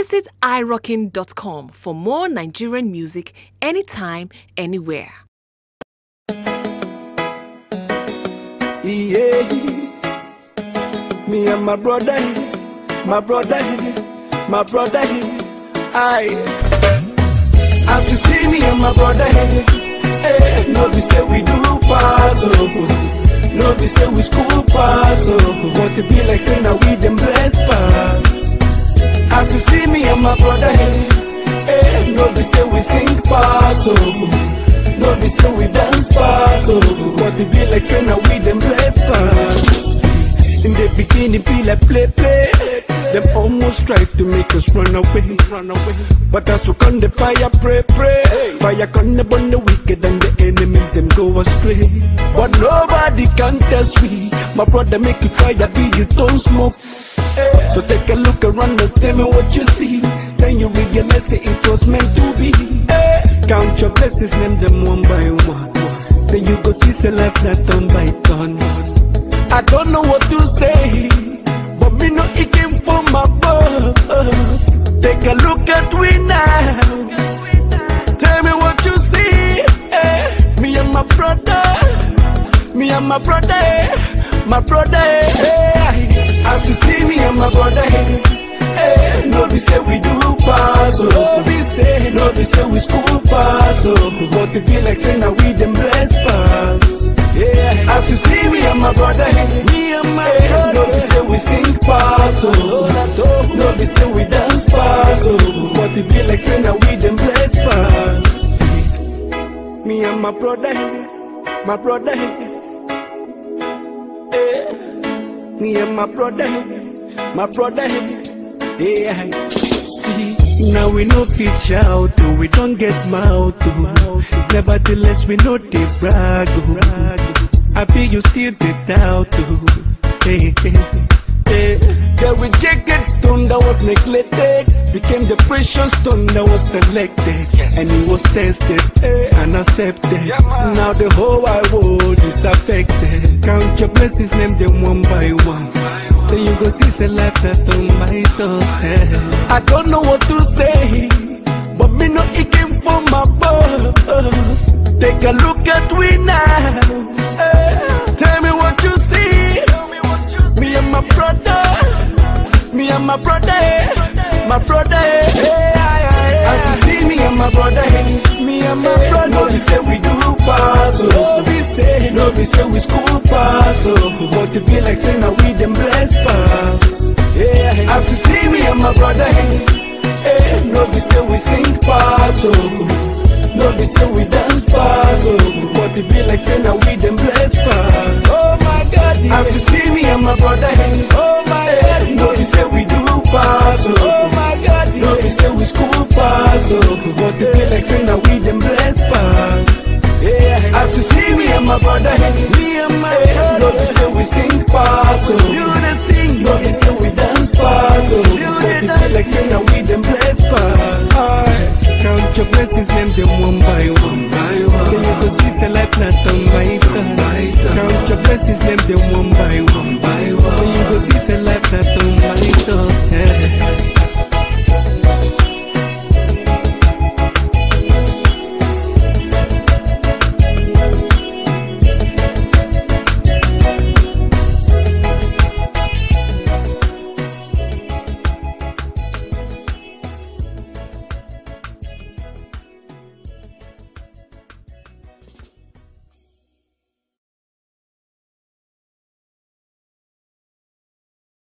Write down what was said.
Visit irockin.com for more Nigerian music anytime, anywhere. Yeah, me and my brother, as you see me and my brother, no be say we do pass, no be say we school pass, but it be like saying that we them blessed pass. As you see me and my brother, no be say we sing pass, no be say we dance pass, but it be like saying that we them blessed pass. In the beginning be like play. Them almost strive to make us run away. But as we come the fire, pray. Fire come to burn the wicked and the enemies them go astray. But nobody can test we. My brother make you fire, be you don't smoke. So take a look around and tell me what you see. Then you realize it was meant to be. Count your blessings, name them one by one. Then you go see say life not turn by turn. I don't know what to say, but me know it came from above. Take a look at we now. Tell me what you see. Me and my brother, as you see me and my brother, no be say we do pass, no be say we school pass, but it be like saying that we them blessed pass. As you see me and my brother, no be say we sing pass, no be say we dance pass, but it be like saying that we them blessed pass. Me and my brother, me and my brother, see, now we no fit shout, we don't get mouth, nevertheless we know they brag, I feel you still the doubt, the rejected stone that was neglected became the precious stone that was selected, and it was tested and accepted. Now the whole wide world is affected. Count your blessings, name them one by one. Then you go see say life that on my thought. I don't know what to say, but me know it came from above. Take a look at we now. Tell me what you see. Me and my brother, as you see me and my brother, no be say we do pass, no be say we school pass, but it be like saying that we them blessed pass. As you see me and my brother, no be say we sing pass, no be say we dance pass, but it be like saying that we them blessed pass. Oh my God, as you see me and my brother, oh my God, no be say we do pass, oh my God, no be say we school pass, but it be like saying that we them blessed pass. As you see me and my brother, no be say we sing pass, no be say we dance pass, but it be like saying that we them blessed pass. Count your blessings, name them one by one. Then you go see say life not on my turn. Count your blessings, name them one by one. Then you go see say life not on my turn.